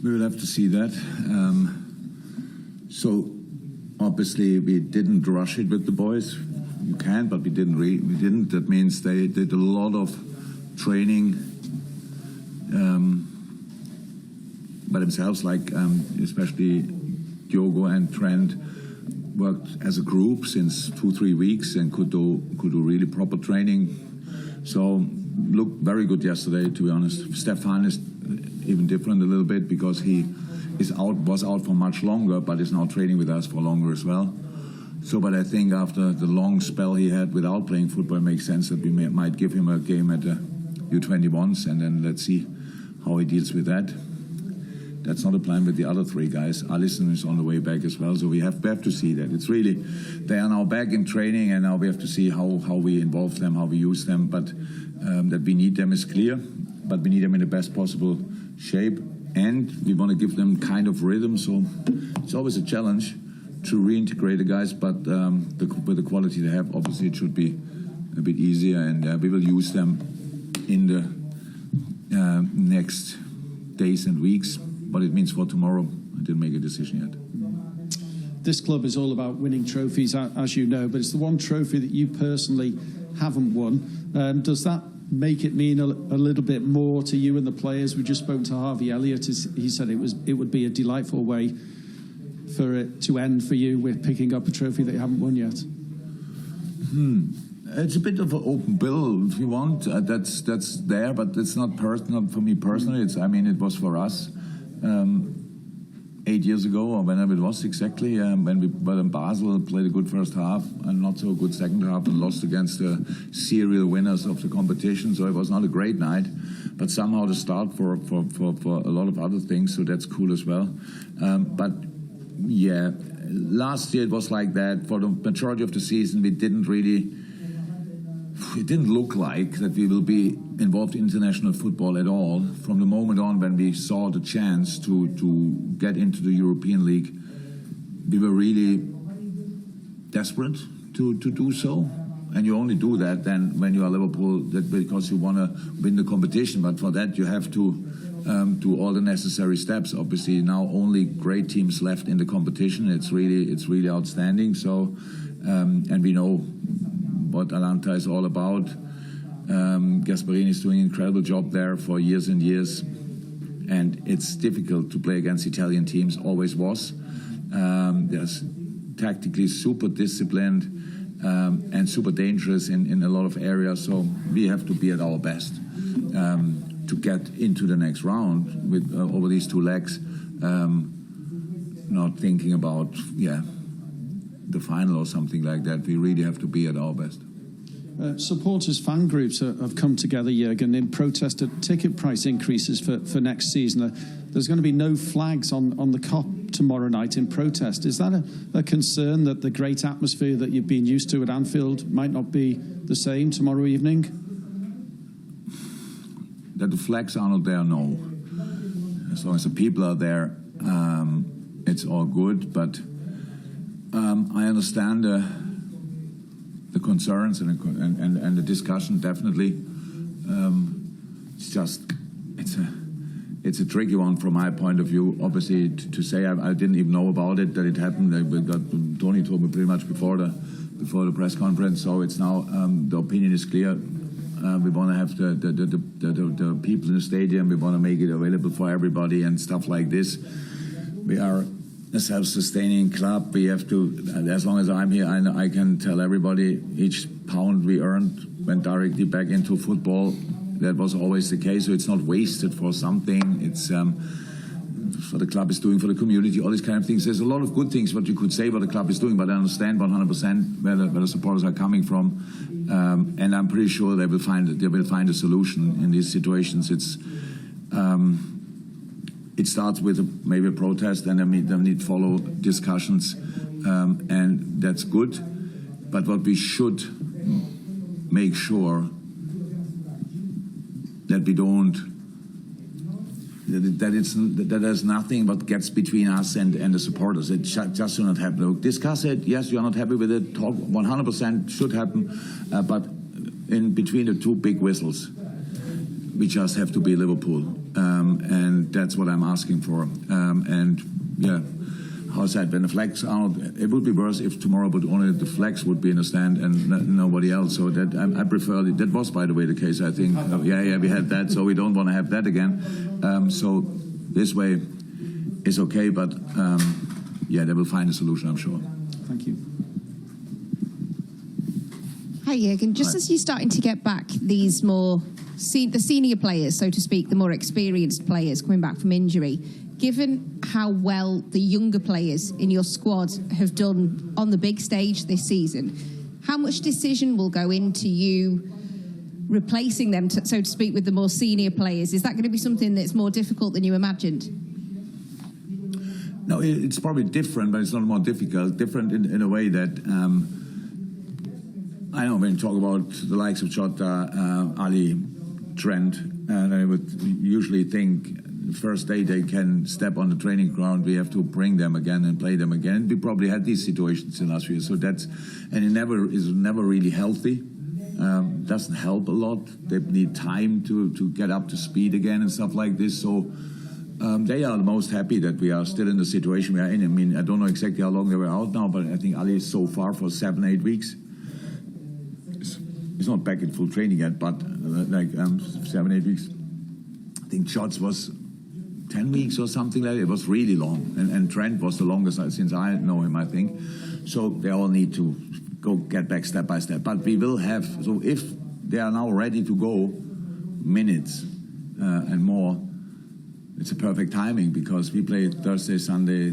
We will have to see that. So obviously we didn't rush it with the boys. You can, but we didn't. We didn't. That means they did a lot of training by themselves, like especially Diogo and Trent worked as a group since 2-3 weeks and could do really proper training. So looked very good yesterday, to be honest. Stefan is even different a little bit because he was out for much longer, but is now training with us for longer as well. So, but I think after the long spell he had without playing football, it makes sense that we might give him a game at the U21s, and then let's see how he deals with that. That's not a plan with the other 3 guys. Alisson is on the way back as well, so we have to see that. It's really, they are now back in training, and now we have to see how we involve them, how we use them. But that we need them is clear, but we need them in the best possible shape, and we want to give them kind of rhythm. So it's always a challenge to reintegrate the guys, but with the quality they have, obviously it should be a bit easier, and we will use them in the next days and weeks. What it means for tomorrow, I didn't make a decision yet. This club is all about winning trophies, as you know, but it's the one trophy that you personally haven't won. Does that make it mean a little bit more to you and the players? We just spoke to Harvey Elliott. He said it would be a delightful way for it to end for you with picking up a trophy that you haven't won yet. It's a bit of an open bill, if you want. That's there, but it's not for me personally. It was for us 8 years ago, or whenever it was exactly, when we were in Basel, played a good first half and not so good second half, and lost against the serial winners of the competition. So it was not a great night, but somehow the start for a lot of other things. So that's cool as well. But yeah, last year it was like that. For the majority of the season, it didn't look like that we will be involved in international football at all. From the moment on when we saw the chance to get into the European League, we were really desperate to do so. And you only do that then when you are Liverpool, because you want to win the competition. But for that you have to do all the necessary steps. Obviously now only great teams left in the competition. It's really outstanding. So and we know what Atalanta is all about. Gasperini is doing an incredible job there for years and years, and it's difficult to play against Italian teams, always was. They're tactically super disciplined and super dangerous in a lot of areas, so we have to be at our best to get into the next round with over these 2 legs, not thinking about the final or something like that. We really have to be at our best. Supporters, fan groups have come together, Jurgen, in protest at ticket price increases for next season. There's going to be no flags on the Kop tomorrow night in protest. Is that a concern that the great atmosphere that you've been used to at Anfield might not be the same tomorrow evening? That the flags are not there, no. As long as the people are there, it's all good. But I understand the concerns and the discussion, definitely. It's a tricky one from my point of view. Obviously, to say I didn't even know about it, that it happened. Tony told me pretty much before the press conference. So it's now the opinion is clear. We want to have the people in the stadium. We want to make it available for everybody and stuff like this. We are a self-sustaining club. We have to, as long as I'm here, I can tell everybody each pound we earned went directly back into football. That was always the case, so it's not wasted for something. It's what the club is doing for the community, all these kind of things. There's a lot of good things what you could say what the club is doing, but I understand 100% where the supporters are coming from, and I'm pretty sure they will find a solution in these situations. It starts with maybe a protest, and then need follow discussions, and that's good. But what we should make sure that we don't, that there's nothing but gets between us and the supporters. It just should not happen. Look, discuss it. Yes, you are not happy with it. Talk 100% should happen, but in between the 2 big whistles. we just have to be Liverpool, and that's what I'm asking for. And yeah, how's that? When the flags are, it would be worse if tomorrow, but only the flags would be in the stand and nobody else. So that I prefer. That was, by the way, the case. I think. Yeah, we had that, so we don't want to have that again. So this way is okay, but yeah, they will find a solution, I'm sure. Thank you. Hi, Jurgen. Just as you're starting to get back these more the senior players, so to speak, the more experienced players coming back from injury, given how well the younger players in your squad have done on the big stage this season, how much decision will go into you replacing them, so to speak, with the more senior players? Is that going to be something that's more difficult than you imagined? No, it's probably different, but it's not more difficult. Different in a way that I know when you talk about the likes of Jota, Ali, Trent, and I would usually think the first day they can step on the training ground, we have to bring them again and play them again. We probably had these situations in last year, so that's, and it is never really healthy. Doesn't help a lot. They need time to get up to speed again and stuff like this. So they are the most happy that we are still in the situation we are in. I mean, I don't know exactly how long they were out now, but I think Ali is so far for 7-8 weeks. He's not back in full training yet, but 7-8 weeks. I think Shots was 10 weeks or something like that. It was really long. And Trent was the longest since I know him, I think. So they all need to go get back step by step. But we will have, so if they are now ready to go, minutes and more, it's a perfect timing because we play Thursday, Sunday,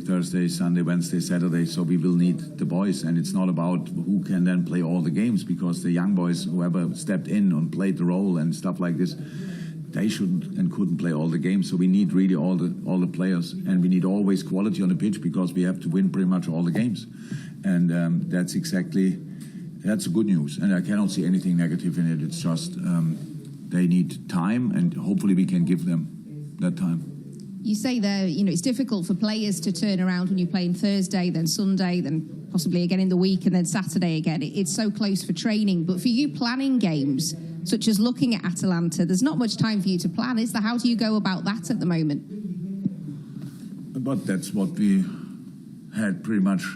Wednesday, Saturday, so we will need the boys. And it's not about who can then play all the games because the young boys, whoever stepped in and played the role and stuff like this, they shouldn't and couldn't play all the games. So we need really all the players, and we need always quality on the pitch because we have to win pretty much all the games. And that's the good news. And I cannot see anything negative in it. It's just they need time, and hopefully we can give them that time. You say there, it's difficult for players to turn around when you're playing Thursday, then Sunday, then possibly again in the week, and then Saturday again. It's so close for training. But for you planning games, such as looking at Atalanta, there's not much time for you to plan, is there? How do you go about that at the moment? But that's what we had pretty much.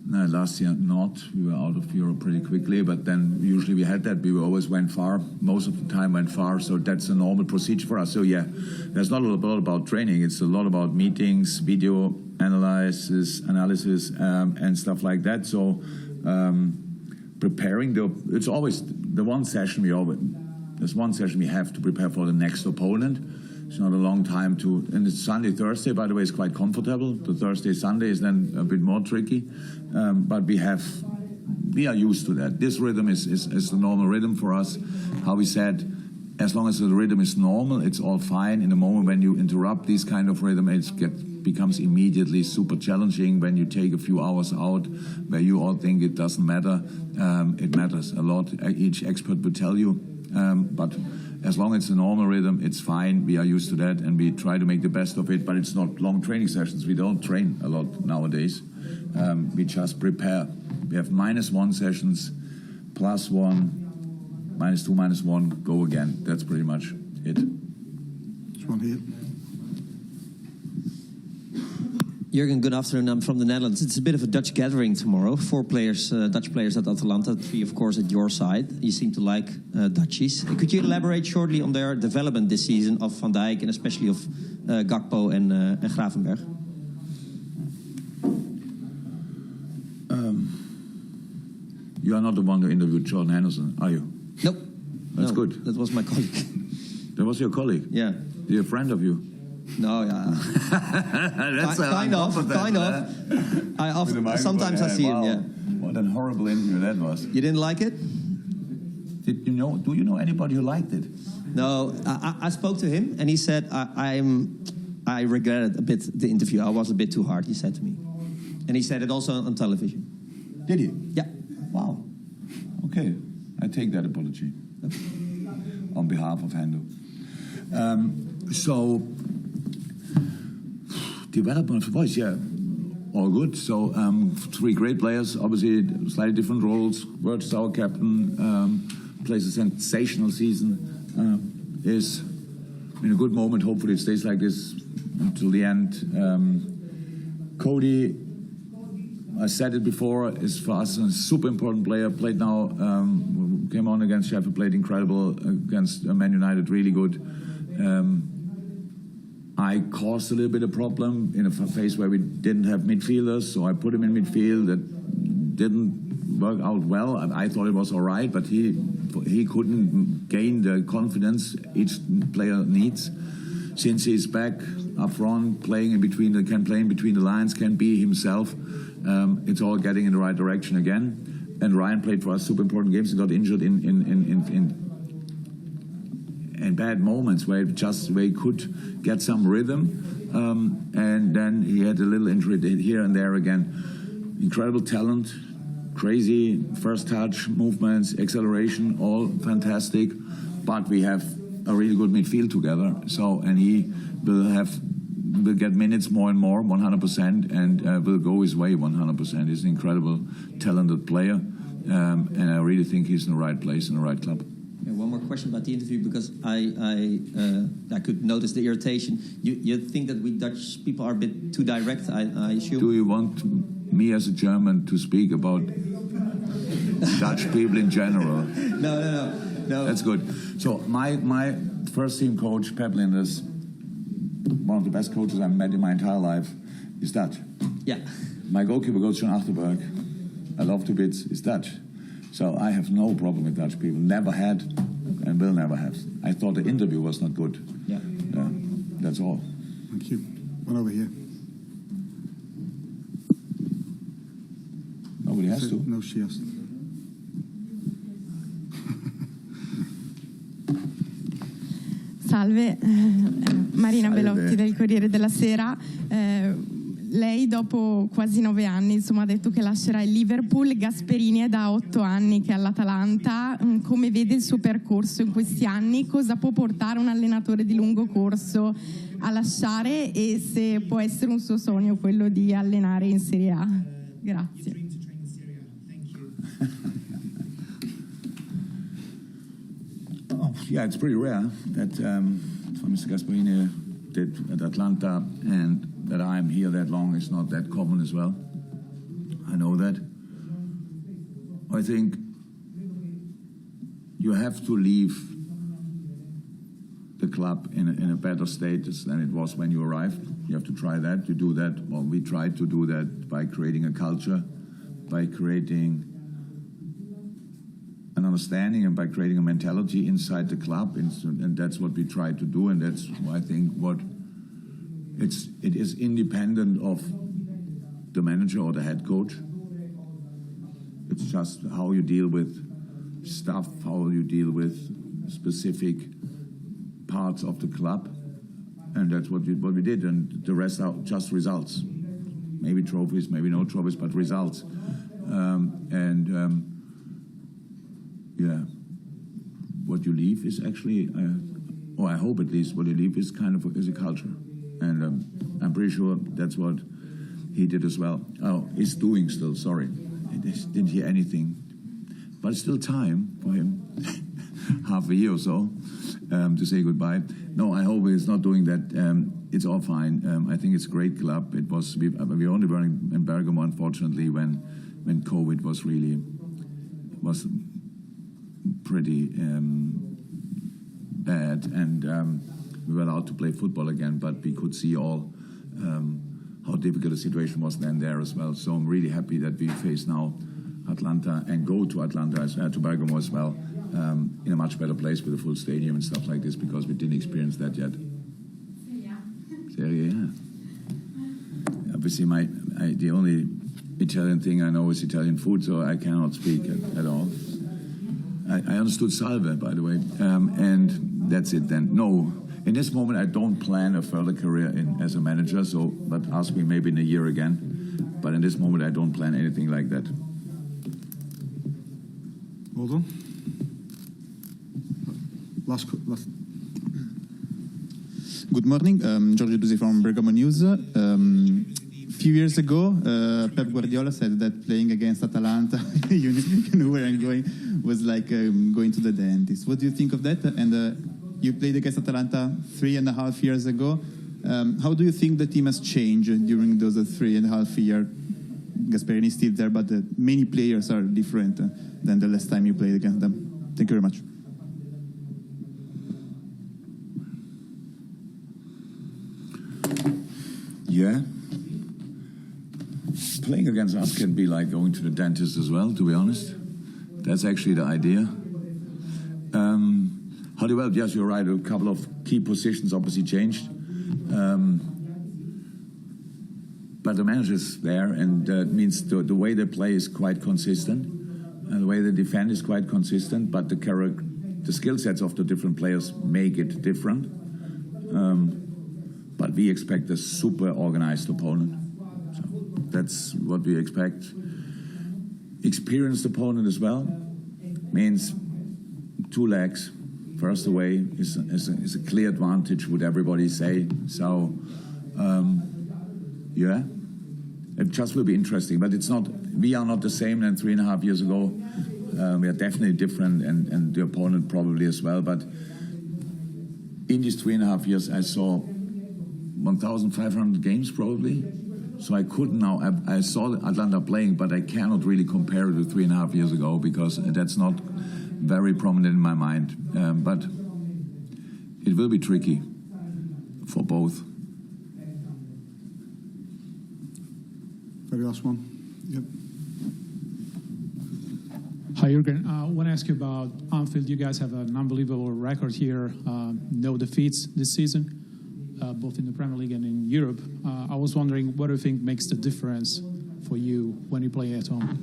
No, last year not. We were out of Europe pretty quickly, but then usually we had that. We always went far. Most of the time went far, so that's a normal procedure for us. So yeah, there's not a lot about training. It's a lot about meetings, video analysis, and stuff like that. So preparing it's always the one session there's one session we have to prepare for the next opponent. It's not a long time and it's Sunday, Thursday, by the way, is quite comfortable. The Thursday, Sunday is then a bit more tricky. But we are used to that. This rhythm is the normal rhythm for us. How we said, as long as the rhythm is normal, it's all fine. In the moment when you interrupt this kind of rhythm, it becomes immediately super challenging. When you take a few hours out, where you all think it doesn't matter, it matters a lot. Each expert would tell you. But as long as it's a normal rhythm, it's fine. We are used to that, and we try to make the best of it. But it's not long training sessions. We don't train a lot nowadays. We just prepare. We have -1 sessions, +1, -2, -1, go again. That's pretty much it. There's one here. Jurgen, good afternoon. I'm from the Netherlands. It's a bit of a Dutch gathering tomorrow. 4 players, Dutch players at Atalanta, 3, of course, at your side. You seem to like Dutchies. Could you elaborate shortly on their development this season of Van Dijk and especially of Gakpo and Gravenberch? You are not the one who interviewed Jordan Henderson, are you? Nope. That's no, good. That was my colleague. That was your colleague? Yeah. Is he a friend of you? No, yeah. That's kind of. Sometimes I see him, yeah. What a horrible interview that was. You didn't like it? Do you know anybody who liked it? No, I spoke to him and he said, I regretted a bit the interview. I was a bit too hard, he said to me. And he said it also on television. Did he? Yeah. Wow. Okay, I take that apology on behalf of Hendo. So, development of voice, yeah, all good. So, 3 great players, obviously slightly different roles. Wirtz is our captain, plays a sensational season. is in a good moment. Hopefully it stays like this until the end. Cody, I said it before, is for us a super important player. Played now, came on against Sheffield, played incredible against Man United, really good. I caused a little bit of problem in a phase where we didn't have midfielders, so I put him in midfield. That didn't work out well. I thought it was all right, but he couldn't gain the confidence each player needs. Since he's back up front, playing in between, can play in between the lines, can be himself. It's all getting in the right direction again. And Ryan played for us super important games. He got injured in bad moments where he could get some rhythm, and then he had a little injury here and there again. Incredible talent, crazy first touch, movements, acceleration, all fantastic. But we have a really good midfield together. So, and he will get minutes more and more, 100%, and will go his way 100%. He's an incredible, talented player, and I really think he's in the right place, in the right club. Yeah, one more question about the interview, because I could notice the irritation. You think that we Dutch people are a bit too direct, I assume? Do you want me as a German to speak about Dutch people in general? No. That's good. So my first team coach, Pep Linders, one of the best coaches I've met in my entire life, is Dutch. Yeah. My goalkeeper, Coach John Achterberg, I love to bits, is Dutch. So I have no problem with Dutch people. Never had and will never have. I thought the interview was not good. Yeah. That's all. Thank you. One over here. Nobody has to. No, she has to. Salve, Marina Salve. Belotti del Corriere della Sera. Lei dopo quasi 9 anni ha detto che lascerà il Liverpool. Gasperini è da 8 anni che è all'Atalanta. Come vede il suo percorso in questi anni? Cosa può portare un allenatore di lungo corso a lasciare, e se può essere un suo sogno quello di allenare in Serie A? Grazie. Yeah, it's pretty rare that Mr. Gasperini did at Atlanta, and that I'm here that long is not that common as well. I know that. I think you have to leave the club in a better status than it was when you arrived. You have to try that. You do that. Well, we tried to do that by creating a culture, by creating an understanding, and by creating a mentality inside the club, and that's what we try to do, and that's I think it is independent of the manager or the head coach. It's just how you deal with stuff, how you deal with specific parts of the club, and that's what we did, and the rest are just results. Maybe trophies, maybe no trophies, but results. Yeah, what you leave is actually, or I hope at least, what you leave is kind of is a culture, and I'm pretty sure that's what he did as well. Oh, he's doing still. Sorry, I didn't hear anything, but it's still time for him, half a year or so, to say goodbye. No, I hope he's not doing that. It's all fine. I think it's a great club. It was we only were in Bergamo, unfortunately, when COVID was pretty bad, and we were allowed to play football again, but we could see all how difficult the situation was then there as well. So I'm really happy that we face now Atalanta and go to Atalanta, to Bergamo as well, in a much better place with a full stadium and stuff like this, because we didn't experience that yet. Serie A, yeah. Obviously, the only Italian thing I know is Italian food, so I cannot speak at all. I understood salve, by the way, and that's it then. No, in this moment I don't plan a further career as a manager, but ask me maybe in a year again. But in this moment I don't plan anything like that. Hold on. Last. Good morning, Giorgio Dusi from Bergamo News. Few years ago, Pep Guardiola said that playing against Atalanta, you know where I'm going, was like going to the dentist. What do you think of that? And You played against Atalanta 3.5 years ago. How do you think the team has changed during those 3.5 years? Gasperini is still there, but many players are different than the last time you played against them. Thank you very much. Yeah. Playing against us can be like going to the dentist as well, to be honest. That's actually the idea. How do you well? Yes, you're right. A couple of key positions obviously changed. But the manager's there, and it means the way they play is quite consistent. And the way they defend is quite consistent, but the skill sets of the different players make it different. But we expect a super organized opponent. So that's what we expect. Experienced opponent as well means two legs. First away is a clear advantage, would everybody say. So, yeah, it just will be interesting. But it's not. We are not the same than 3.5 years ago. We are definitely different, and the opponent probably as well. But in these 3.5 years, I saw 1,500 games probably. So I couldn't now. I saw Atalanta playing, but I cannot really compare it to 3.5 years ago because that's not very prominent in my mind. But it will be tricky for both. Very last one. Yep. Hi, Jurgen. I want to ask you about Anfield. You guys have an unbelievable record here. No defeats this season, both in the Premier League and in Europe. I was wondering, what do you think makes the difference for you when you play at home?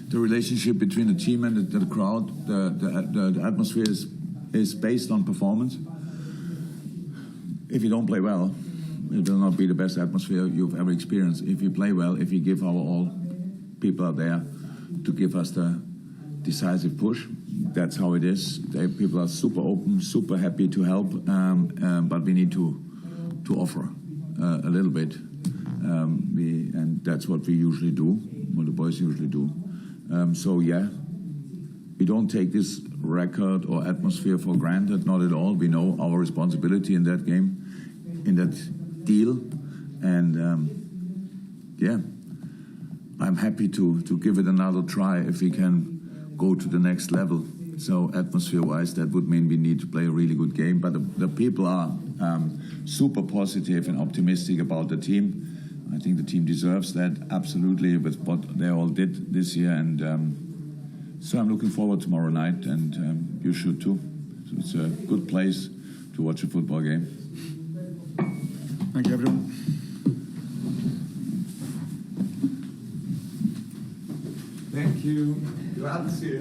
The relationship between the team and the crowd, the atmosphere is based on performance. If you don't play well, it will not be the best atmosphere you've ever experienced. If you play well, if you give our all, people are there to give us the decisive push. That's how it is. People are super open, super happy to help, but we need to offer a little bit. And that's what we usually do, what the boys usually do. So yeah, we don't take this record or atmosphere for granted, not at all. We know our responsibility in that game, in that deal, and yeah, I'm happy to give it another try if we can go to the next level. So atmosphere-wise, that would mean we need to play a really good game. But the people are super positive and optimistic about the team. I think the team deserves that, absolutely, with what they all did this year. And so I'm looking forward tomorrow night, and you should too. So it's a good place to watch a football game. Thank you, everyone. Thank you. Grazie.